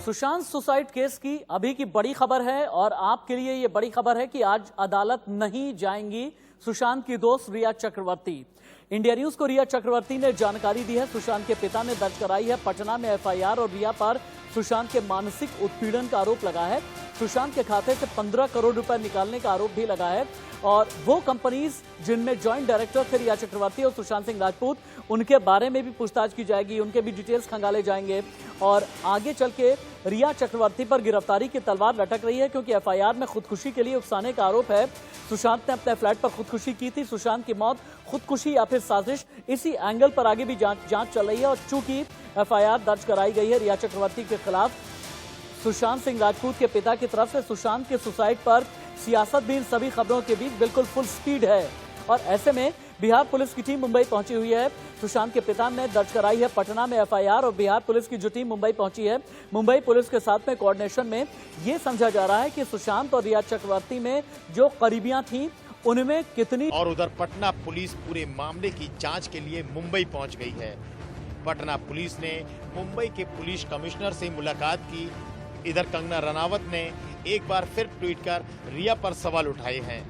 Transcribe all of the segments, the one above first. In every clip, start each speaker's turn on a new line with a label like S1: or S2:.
S1: Sushant suicide case की अभी की बड़ी खबर है और आपके लिए यह बड़ी खबर है कि आज अदालत नहीं जाएंगी सुशांत की दोस्त रिया चक्रवर्ती। इंडिया न्यूज को रिया चक्रवर्ती ने जानकारी दी है। सुशांत के पिता ने दर्ज कराई है पटना में एफआईआर और रिया पर सुशांत के मानसिक उत्पीड़न का आरोप लगा है। सुशांत के खाते से 15 करोड़ रुपए निकालने का आरोप भी लगा है और वो कंपनीज जिनमें जॉइंट डायरेक्टर थे रिया चक्रवर्ती और सुशांत सिंह राजपूत, उनके बारे में भी पूछताछ की जाएगी, उनके भी डिटेल्स खंगाले जाएंगे और आगे चल के रिया चक्रवर्ती पर गिरफ्तारी की तलवार लटक रही है क्योंकि एफआईआर में खुदकुशी के लिए उकसाने का आरोप है। सुशांत ने अपने फ्लैट पर खुदकुशी की थी। सुशांत की मौत खुदकुशी या फिर साजिश, इसी एंगल पर आगे भी जांच चल रही है और चूंकि एफआईआर दर्ज कराई गई है रिया चक्रवर्ती के खिलाफ, सुशांत सिंह राजपूत के पिता की तरफ से सुशांत के सुसाइड पर सियासत भी इन सभी खबरों के बीच बिल्कुल फुल स्पीड है और ऐसे में बिहार पुलिस की टीम मुंबई पहुंची हुई है। सुशांत के पिता ने दर्ज कराई है पटना में एफआईआर और बिहार पुलिस की जो टीम मुंबई पहुंची है, मुंबई पुलिस के साथ में कोऑर्डिनेशन में यह समझा जा रहा है कि सुशांत और रिया चक्रवर्ती में जो करीबियां थी उनमें कितनी।
S2: और उधर पटना पुलिस पूरे मामले की जांच के लिए मुंबई पहुंच गई है। पटना पुलिस ने मुंबई के पुलिस कमिश्नर से मुलाकात की। इधर कंगना रनावत ने एक बार फिर ट्वीट कर रिया पर सवाल उठाए हैं।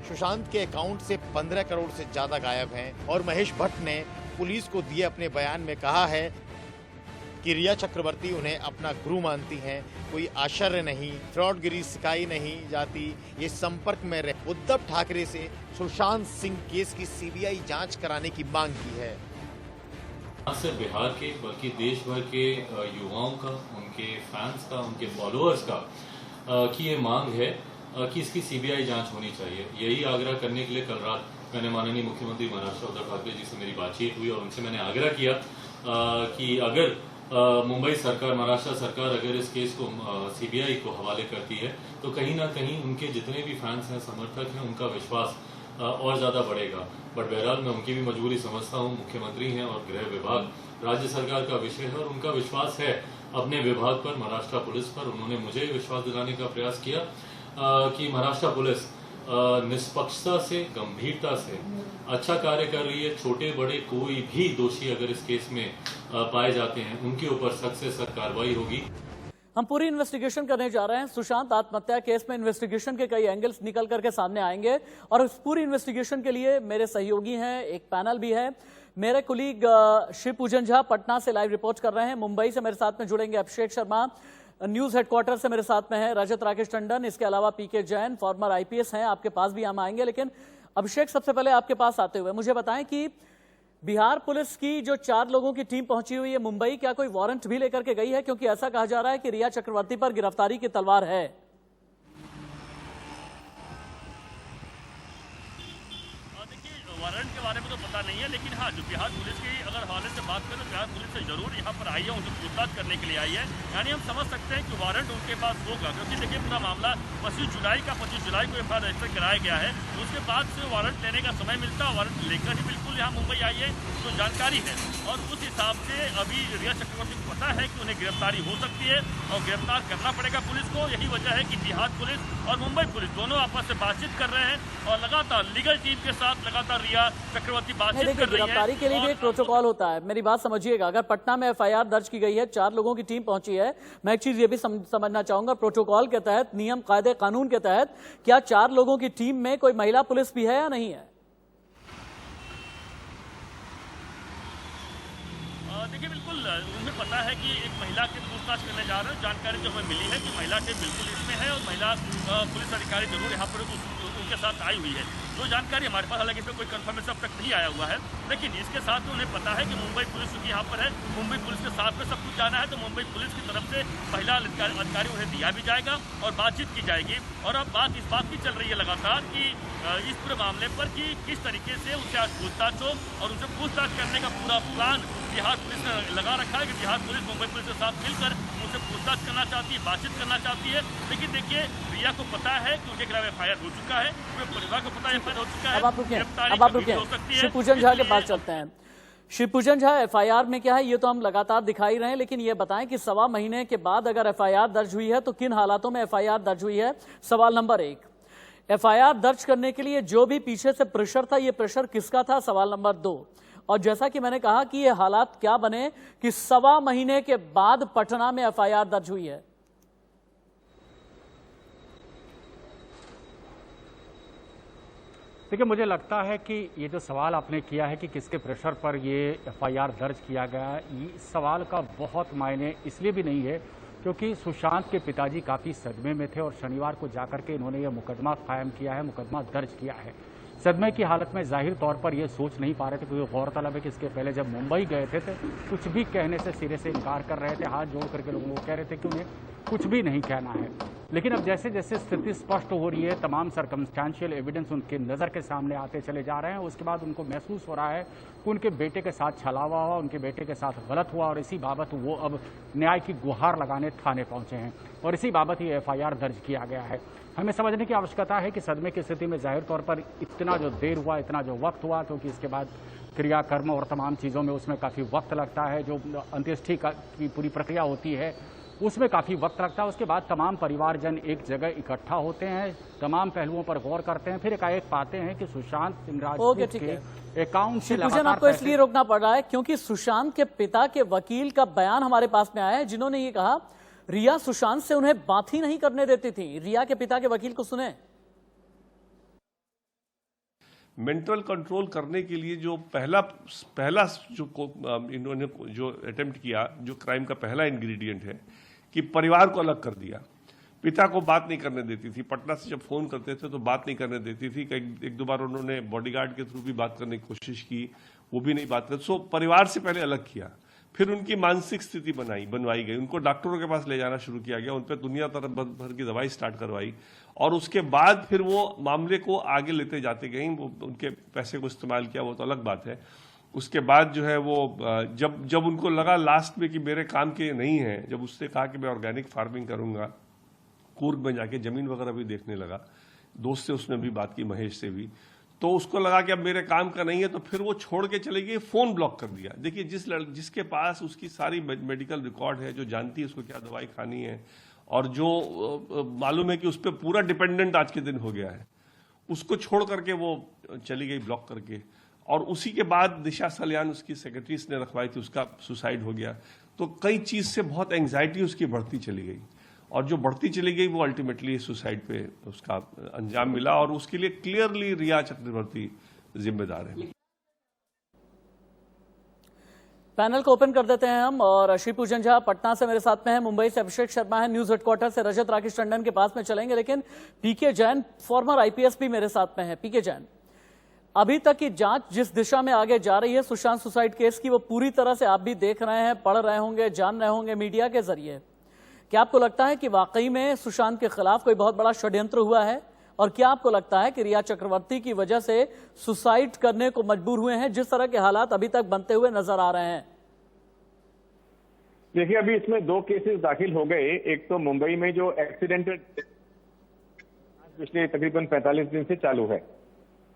S2: सुशांत के अकाउंट से 15 करोड़ से ज्यादा गायब हैं और महेश भट्ट ने पुलिस को दिए अपने बयान में कहा है कि रिया चक्रवर्ती उन्हें अपना गुरु मानती हैं। कोई आश्चर्य नहीं, फ्रॉडगिरी सिखाई नहीं जाती। ये संपर्क में रहे उद्धव ठाकरे से सुशांत सिंह केस की सीबीआई जांच कराने की मांग की है।
S3: न सिर्फ बिहार के बल्कि देश भर के युवाओं का, उनके फैंस का, उनके फॉलोअर्स का की ये मांग है कि इसकी सीबीआई जांच होनी चाहिए। यही आग्रह करने के लिए कल रात मैंने माननीय मुख्यमंत्री महाराष्ट्र उद्धव ठाकरे जी से मेरी बातचीत हुई और उनसे मैंने आग्रह किया कि अगर मुंबई सरकार, महाराष्ट्र सरकार अगर इस केस को सीबीआई को हवाले करती है तो कहीं ना कहीं उनके जितने भी फैंस हैं, समर्थक हैं, उनका विश्वास और ज्यादा बढ़ेगा। बट बहरहाल मैं उनकी भी मजबूरी समझता हूँ। मुख्यमंत्री हैं और गृह विभाग राज्य सरकार का विषय है और उनका विश्वास है अपने विभाग पर, महाराष्ट्र पुलिस पर। उन्होंने मुझे विश्वास दिलाने का प्रयास किया कि महाराष्ट्र पुलिस निष्पक्षता से, गंभीरता से अच्छा कार्य कर रही है। छोटे बड़े कोई भी दोषी अगर इस केस में पाए जाते हैं उनके ऊपर सख्त से सख्त कार्रवाई होगी।
S1: हम पूरी इन्वेस्टिगेशन करने जा रहे हैं। सुशांत आत्महत्या केस में इन्वेस्टिगेशन के कई एंगल्स निकल करके सामने आएंगे और इस पूरी इन्वेस्टिगेशन के लिए मेरे सहयोगी हैं, एक पैनल भी है। मेरे कुलीग शिव पूजन झा पटना से लाइव रिपोर्ट कर रहे हैं। मुंबई से मेरे साथ में जुड़ेंगे अभिषेक शर्मा, न्यूज हेडक्वार्टर से मेरे साथ में है रजत राकेश टंडन। इसके अलावा पीके जैन फॉर्मर आईपीएस हैं, आपके पास भी हम आएंगे। लेकिन अभिषेक, सबसे पहले आपके पास आते हुए मुझे बताएं कि बिहार पुलिस की जो 4 लोगों की टीम पहुंची हुई है मुंबई, क्या कोई वारंट भी लेकर के गई है? क्योंकि ऐसा कहा जा रहा है कि रिया चक्रवर्ती पर गिरफ्तारी की तलवार है।
S4: वारंट के बारे में तो पता नहीं है, लेकिन हाँ, जो बिहार पुलिस की अगर हवाले से बात करें तो बिहार पुलिस से जरूर यहाँ पर आई है, उनसे पूछताछ करने के लिए आई है। यानी हम समझ सकते हैं कि वारंट उनके पास होगा, क्योंकि देखिए पूरा मामला 25 जुलाई को एफआईआर रजिस्टर कराया गया है। उसके बाद से वारंट लेने का समय मिलता है, वारंट लेकर ही बिल्कुल यहाँ मुंबई आई है, जो जानकारी है। और उस हिसाब से अभी रिया चक्रवर्ती को पता है कि उन्हें गिरफ्तारी हो सकती है और गिरफ्तार करना पड़ेगा पुलिस को। यही वजह है कि बिहार पुलिस और मुंबई पुलिस दोनों आपस में बातचीत कर रहे हैं और लगातार लीगल टीम के साथ लगातार रिया चक्रवर्ती बातचीत कर रही है।
S1: गिरफ्तारी के लिए भी एक प्रोटोकॉल होता है, मेरी बात समझिएगा। अगर पटना में एफआईआर दर्ज की गई है, 4 लोगों की टीम पहुंची है, मैं एक चीज ये भी समझना चाहूंगा, प्रोटोकॉल के तहत, नियम कायदे कानून के तहत क्या 4 लोगों की टीम में कोई महिला पुलिस भी है या नहीं है?
S4: देखिए बिल्कुल उन्हें पता है कि एक महिला की पूछताछ करने जा रहे हैं। जानकारी जो हमें मिली है कि महिला के बिल्कुल इसमें है और महिला पुलिस अधिकारी जरूर यहाँ पर उनके साथ आई हुई है। जो जानकारी हमारे पास, हालांकि इसमें कोई कंफर्मेशन अब तक नहीं आया हुआ है, लेकिन इसके साथ उन्हें पता है कि मुंबई पुलिस यहाँ पर है, मुंबई पुलिस के साथ में सब कुछ जाना है, तो मुंबई पुलिस की तरफ से महिला अधिकारी उन्हें दिया भी जाएगा और बातचीत की जाएगी। और अब बात इस बात की चल रही है लगातार कि इस पूरे मामले पर कि किस तरीके से उनसे आज पूछताछ हो और उनसे पूछताछ करने का पूरा प्लान बिहार पुलिस ने लगा रखा है कि बिहार पुलिस मुंबई पुलिस के साथ मिलकर उनसे पूछताछ करना चाहती है, बातचीत करना चाहती है। लेकिन देखिए रिया को पता है कि उनके खिलाफ एफआईआर हो चुका है, पूरे परिवार को पता है एफआईआर हो चुका है।
S1: अब आप रुके, शिव पूजन झा के पास चलते हैं। शिव पूजन झा, एफआईआर में क्या है ये तो हम लगातार दिखाई रहे हैं, लेकिन ये बताएं कि 1.25 महीने के बाद अगर एफआईआर दर्ज हुई है तो किन हालातों में एफआईआर दर्ज हुई है? सवाल नंबर 1। एफआईआर दर्ज करने के लिए जो भी पीछे से प्रेशर था, ये प्रेशर किसका था? सवाल नंबर 2। और जैसा कि मैंने कहा कि ये हालात क्या बने कि 1.25 महीने के बाद पटना में एफआईआर दर्ज हुई है।
S5: देखिए, मुझे लगता है कि ये जो सवाल आपने किया है कि किसके प्रेशर पर ये एफआईआर दर्ज किया गया, इस सवाल का बहुत मायने इसलिए भी नहीं है क्योंकि सुशांत के पिताजी काफ़ी सदमे में थे और शनिवार को जाकर के इन्होंने ये मुकदमा कायम किया है, मुकदमा दर्ज किया है। सदमे की हालत में जाहिर तौर पर ये सोच नहीं पा रहे थे, क्योंकि गौरतलब है कि इसके पहले जब मुंबई गए थे तो कुछ भी कहने से सिरे से इनकार कर रहे थे, हाथ जोड़ करके लोगों को कह रहे थे कि उन्हें कुछ भी नहीं कहना है। लेकिन अब जैसे जैसे स्थिति स्पष्ट हो रही है, तमाम सर्कमस्टेंशियल एविडेंस उनके नज़र के सामने आते चले जा रहे हैं, उसके बाद उनको महसूस हो रहा है कि उनके बेटे के साथ छलावा हुआ, उनके बेटे के साथ गलत हुआ और इसी बाबत वो अब न्याय की गुहार लगाने थाने पहुंचे हैं और इसी बाबत ये एफआईआर दर्ज किया गया है। हमें समझने की आवश्यकता है कि सदमे की स्थिति में जाहिर तौर पर इतना जो देर हुआ, इतना जो वक्त हुआ, क्योंकि इसके बाद क्रियाकर्म और तमाम चीज़ों में उसमें काफ़ी वक्त लगता है, जो अंत्येष्टि की पूरी प्रक्रिया होती है उसमें काफ़ी वक्त लगता है। उसके बाद तमाम परिवारजन एक जगह इकट्ठा होते हैं, तमाम पहलुओं पर गौर करते हैं, फिर एकाएक पाते हैं कि सुशांत सिंह राजपूत के अकाउंट से लगातार
S1: आपको इसलिए रोकना पड़ रहा है क्योंकि सुशांत के पिता के वकील का बयान हमारे पास में आया है, जिन्होंने ये कहा रिया सुशांत से उन्हें बात ही नहीं करने देती थी। रिया के पिता के वकील को सुने।
S6: मेंटल कंट्रोल करने के लिए जो पहला जो इन्होंने जो अटेम्प्ट किया, जो क्राइम का पहला इंग्रेडिएंट है कि परिवार को अलग कर दिया। पिता को बात नहीं करने देती थी, पटना से जब फोन करते थे तो बात नहीं करने देती थी। एक दो बार उन्होंने बॉडीगार्ड के थ्रू भी बात करने की कोशिश की, वो भी नहीं बात करते। सो परिवार से पहले अलग किया, फिर उनकी मानसिक स्थिति बनवाई गई, उनको डॉक्टरों के पास ले जाना शुरू किया गया, उन पर दुनिया भर की दवाई स्टार्ट करवाई और उसके बाद फिर वो मामले को आगे लेते जाते गए। वो उनके पैसे को इस्तेमाल किया, वो तो अलग बात है। उसके बाद जो है वो जब उनको लगा लास्ट में कि मेरे काम के नहीं है, जब उससे कहा कि मैं ऑर्गेनिक फार्मिंग करूंगा, कूर्ग में जाके जमीन वगैरह भी देखने लगा, दोस्त से उसने भी बात की, महेश से भी, तो उसको लगा कि अब मेरे काम का नहीं है, तो फिर वो छोड़ के चले गए, फोन ब्लॉक कर दिया। देखिए, जिसके पास उसकी सारी मेडिकल रिकॉर्ड है, जो जानती है उसको क्या दवाई खानी है और जो मालूम है कि उस पर पूरा डिपेंडेंट आज के दिन हो गया है, उसको छोड़ करके वो चली गई ब्लॉक करके। और उसी के बाद दिशा सल्यान उसकी सेक्रेटरीज ने रखवाई थी, उसका सुसाइड हो गया। तो कई चीज से बहुत एंग्जाइटी उसकी बढ़ती चली गई और जो बढ़ती चली गई वो अल्टीमेटली सुसाइड पे उसका अंजाम मिला और उसके लिए क्लियरली रिया चक्रवर्ती जिम्मेदार है।
S1: पैनल को ओपन कर देते हैं हम और श्री पूजन झा पटना से मेरे साथ में है, मुंबई से अभिषेक शर्मा है, न्यूज हेडक्वार्टर से रजत राकेश टंडन के पास में चलेंगे, लेकिन पीके जैन फॉर्मर आईपीएस भी मेरे साथ में है। पीके जैन, अभी तक की जांच जिस दिशा में आगे जा रही है सुशांत सुसाइड केस की, वो पूरी तरह से आप भी देख रहे हैं, पढ़ रहे होंगे, जान रहे होंगे मीडिया के जरिए। क्या आपको लगता है कि वाकई में सुशांत के खिलाफ कोई बहुत बड़ा षड्यंत्र हुआ है? और क्या आपको लगता है कि रिया चक्रवर्ती की वजह से सुसाइड करने को मजबूर हुए हैं, जिस तरह के हालात अभी तक बनते हुए नजर आ रहे हैं?
S7: देखिए, अभी इसमें 2 केसेस दाखिल हो गए। एक तो मुंबई में जो एक्सीडेंटल पिछले तकरीबन 45 दिन से चालू है,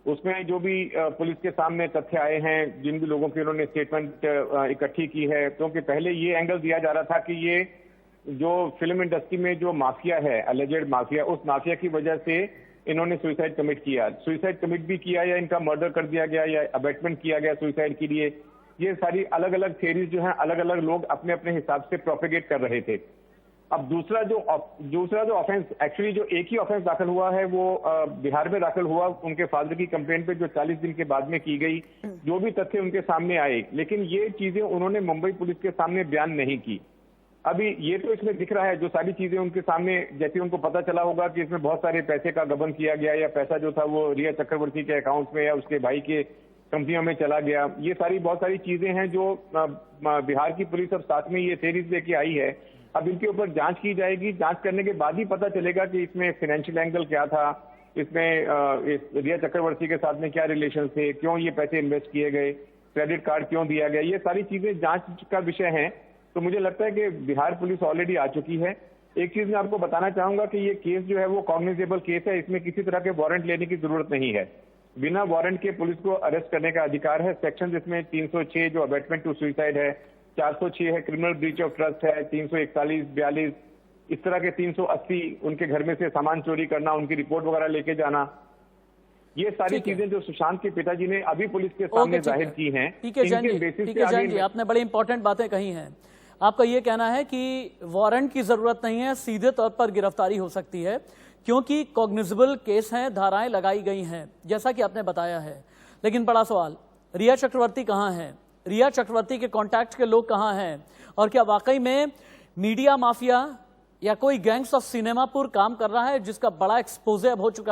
S7: उसमें जो भी पुलिस के सामने तथ्य आए हैं, जिन भी लोगों की उन्होंने स्टेटमेंट इकट्ठी की है, क्योंकि पहले ये एंगल दिया जा रहा था कि ये जो फिल्म इंडस्ट्री में जो माफिया है, अलेजेड माफिया, उस माफिया की वजह से इन्होंने सुसाइड कमिट किया। सुसाइड कमिट भी किया या इनका मर्डर कर दिया गया या अबेटमेंट किया गया सुसाइड के लिए, ये सारी अलग अलग थ्योरीज जो हैं अलग अलग लोग अपने अपने हिसाब से प्रोपेगेट कर रहे थे। अब दूसरा जो ऑफेंस, एक्चुअली जो एक ही ऑफेंस दाखिल हुआ है वो बिहार में दाखिल हुआ, उनके फादर की कंप्लेंट पे जो 40 दिन के बाद में की गई, जो भी तथ्य उनके सामने आए, लेकिन ये चीजें उन्होंने मुंबई पुलिस के सामने बयान नहीं की। अभी ये तो इसमें दिख रहा है, जो सारी चीजें उनके सामने, जैसे उनको पता चला होगा कि इसमें बहुत सारे पैसे का गबन किया गया या पैसा जो था वो रिया चक्रवर्ती के अकाउंट में या उसके भाई के कंपनियों में चला गया, ये सारी बहुत सारी चीजें हैं जो बिहार की पुलिस अब साथ में ये थ्योरीज लेके आई है। अब इनके ऊपर जांच की जाएगी, जांच करने के बाद ही पता चलेगा कि इसमें फाइनेंशियल एंगल क्या था, इसमें रिया चक्रवर्ती के साथ में क्या रिलेशन थे, क्यों ये पैसे इन्वेस्ट किए गए, क्रेडिट कार्ड क्यों दिया गया, ये सारी चीजें जांच का विषय है। तो मुझे लगता है कि बिहार पुलिस ऑलरेडी आ चुकी है। एक चीज मैं आपको बताना चाहूंगा कि ये केस जो है वो कॉग्निजेबल केस है, इसमें किसी तरह के वारंट लेने की जरूरत नहीं है। बिना वारंट के पुलिस को अरेस्ट करने का अधिकार है। सेक्शन इसमें 306 जो अबेटमेंट टू सुसाइड है, 406 है क्रिमिनल ब्रीच ऑफ ट्रस्ट है, 341, 42, इस तरह के 380 उनके घर में से सामान चोरी करना, उनकी रिपोर्ट वगैरह लेके जाना, ये सारी
S1: ठीक है।
S7: चीजें जो सुशांत के पिताजी ने अभी पुलिस के सामने जाहिर की हैं,
S1: ठीक है जैन
S7: इनके
S1: जी,
S7: बेसिस
S1: ठीक
S7: पे
S1: है
S7: आगे
S1: जैन जी, आपने बड़ी इंपॉर्टेंट बातें कही हैं। आपका ये कहना है कि वारंट की जरूरत नहीं है, सीधे तौर पर गिरफ्तारी हो सकती है क्योंकि कॉग्निजेबल केस हैं, धाराएं लगाई गई हैं, जैसा कि आपने बताया है। लेकिन बड़ा सवाल, रिया चक्रवर्ती कहां है? रिया चक्रवर्ती के कॉन्टैक्ट के लोग कहां हैं? और क्या वाकई में मीडिया माफिया या कोई गैंग्स ऑफ सिनेमापुर काम कर रहा है, जिसका बड़ा एक्सपोजे अब हो चुका है?